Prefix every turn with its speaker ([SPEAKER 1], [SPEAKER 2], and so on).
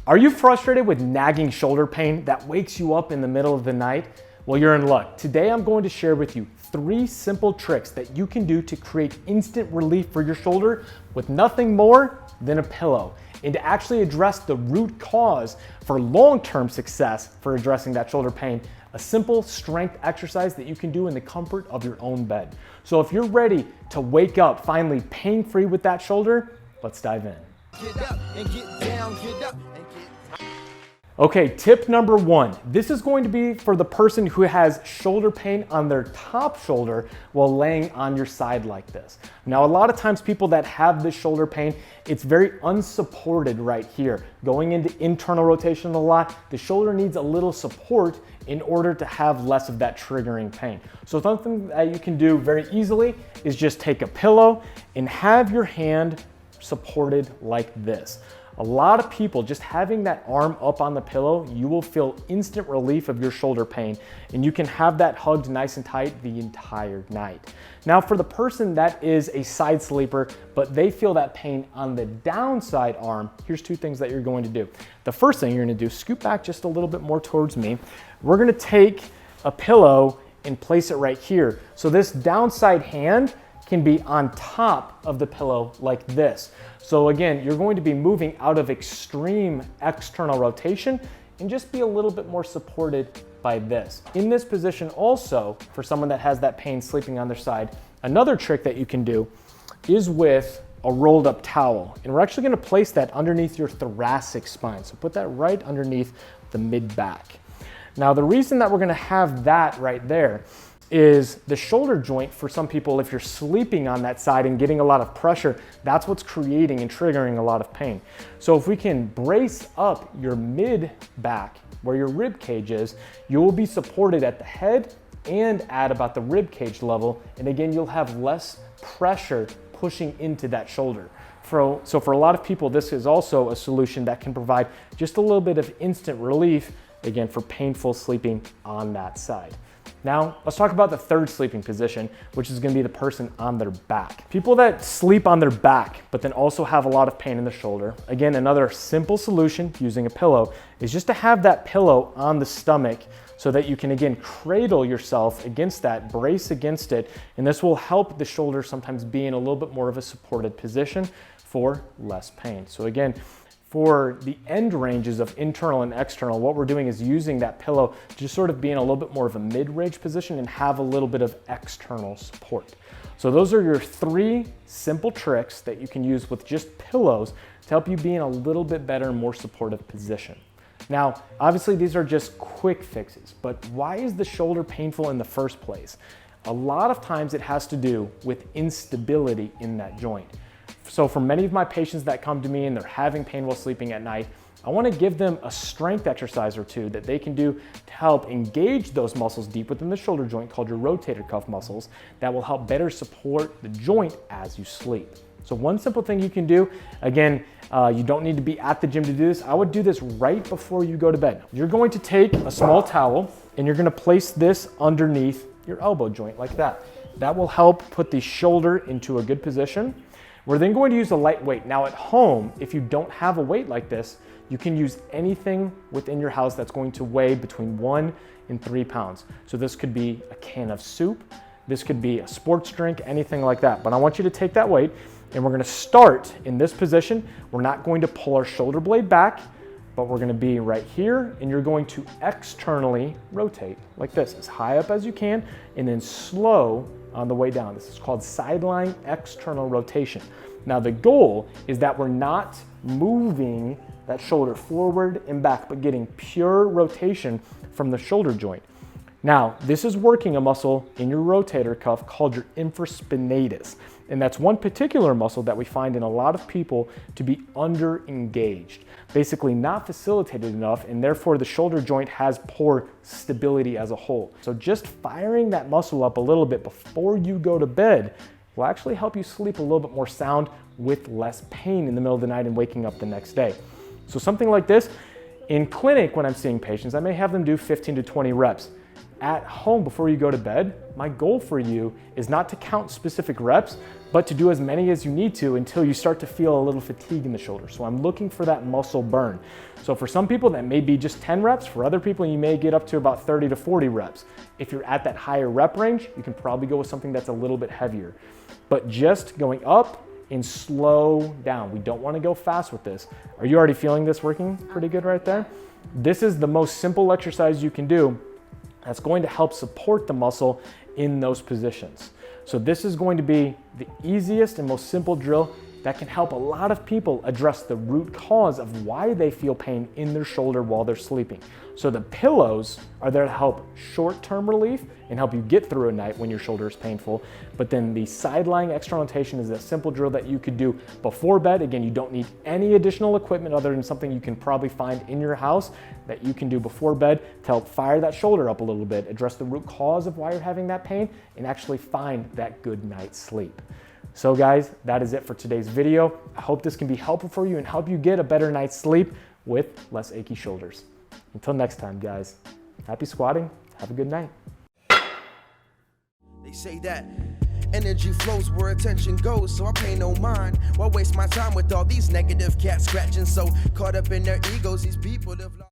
[SPEAKER 1] Are you frustrated with nagging shoulder pain that wakes you up in the middle of the night? Well, you're in luck. Today I'm going to share with you 3 simple tricks that you can do to create instant relief for your shoulder with nothing more than a pillow, and to actually address the root cause for long-term success for addressing that shoulder pain. A simple strength exercise that you can do in the comfort of your own bed. So if you're ready to wake up finally pain-free with that shoulder, let's dive in. Get up and get down, get up and get. Okay, tip number 1. This is going to be for the person who has shoulder pain on their top shoulder while laying on your side like this. Now, a lot of times people that have this shoulder pain, it's very unsupported right here. Going into internal rotation a lot, the shoulder needs a little support in order to have less of that triggering pain. So something that you can do very easily is just take a pillow and have your hand supported like this. A lot of people, just having that arm up on the pillow, you will feel instant relief of your shoulder pain, and you can have that hugged nice and tight the entire night. Now, for the person that is a side sleeper, but they feel that pain on the downside arm, here's 2 things that you're going to do. The first thing you're gonna do, scoot back just a little bit more towards me. We're gonna take a pillow and place it right here. So this downside hand can be on top of the pillow like this. So again, you're going to be moving out of extreme external rotation and just be a little bit more supported by this. In this position also, for someone that has that pain sleeping on their side, another trick that you can do is with a rolled up towel. And we're actually gonna place that underneath your thoracic spine. So put that right underneath the mid back. Now, the reason that we're gonna have that right there is the shoulder joint. For some people, if you're sleeping on that side and getting a lot of pressure, that's what's creating and triggering a lot of pain. So if we can brace up your mid back where your rib cage is, you will be supported at the head and at about the rib cage level. And again, you'll have less pressure pushing into that shoulder. So for a lot of people, this is also a solution that can provide just a little bit of instant relief, again, for painful sleeping on that side. Now, let's talk about the 3rd sleeping position, which is gonna be the person on their back. People that sleep on their back, but then also have a lot of pain in the shoulder. Again, another simple solution using a pillow is just to have that pillow on the stomach so that you can, again, cradle yourself against that, brace against it, and this will help the shoulder sometimes be in a little bit more of a supported position for less pain. So again, for the end ranges of internal and external, what we're doing is using that pillow to just sort of be in a little bit more of a mid-range position and have a little bit of external support. So those are your 3 simple tricks that you can use with just pillows to help you be in a little bit better, more supportive position. Now, obviously these are just quick fixes, but why is the shoulder painful in the first place? A lot of times it has to do with instability in that joint. So for many of my patients that come to me and they're having pain while sleeping at night, I want to give them a strength exercise or 2 that they can do to help engage those muscles deep within the shoulder joint called your rotator cuff muscles that will help better support the joint as you sleep. So one simple thing you can do, again, you don't need to be at the gym to do this. I would do this right before you go to bed. You're going to take a small towel and you're going to place this underneath your elbow joint like that. That will help put the shoulder into a good position. We're then going to use a light weight. Now at home, if you don't have a weight like this, you can use anything within your house that's going to weigh between 1 and 3 pounds. So this could be a can of soup, this could be a sports drink, anything like that. But I want you to take that weight and we're gonna start in this position. We're not going to pull our shoulder blade back, but we're gonna be right here and you're going to externally rotate like this, as high up as you can and then slow on the way down. This is called sideline external rotation. Now the goal is that we're not moving that shoulder forward and back, but getting pure rotation from the shoulder joint. Now, this is working a muscle in your rotator cuff called your infraspinatus. And that's one particular muscle that we find in a lot of people to be under-engaged, basically not facilitated enough, and therefore the shoulder joint has poor stability as a whole. So just firing that muscle up a little bit before you go to bed will actually help you sleep a little bit more sound with less pain in the middle of the night and waking up the next day. So something like this, in clinic when I'm seeing patients, I may have them do 15 to 20 reps. at home before you go to bed, my goal for you is not to count specific reps, but to do as many as you need to until you start to feel a little fatigue in the shoulder. So I'm looking for that muscle burn. So for some people that may be just 10 reps, for other people you may get up to about 30 to 40 reps. If you're at that higher rep range, you can probably go with something that's a little bit heavier. But just going up and slow down. We don't want to go fast with this. Are you already feeling this working pretty good right there? This is the most simple exercise you can do that's going to help support the muscle in those positions. So this is going to be the easiest and most simple drill that can help a lot of people address the root cause of why they feel pain in their shoulder while they're sleeping. So the pillows are there to help short-term relief and help you get through a night when your shoulder is painful. But then the side-lying external rotation is a simple drill that you could do before bed. Again, you don't need any additional equipment other than something you can probably find in your house that you can do before bed to help fire that shoulder up a little bit, address the root cause of why you're having that pain, and actually find that good night's sleep. So guys, that is it for today's video. I hope this can be helpful for you and help you get a better night's sleep with less achy shoulders. Until next time, guys, happy squatting. Have a good night.
[SPEAKER 2] They say that energy flows where attention goes, so I pay no mind. Why waste my time with all these negative cats scratching? So caught up in their egos, these people have lost.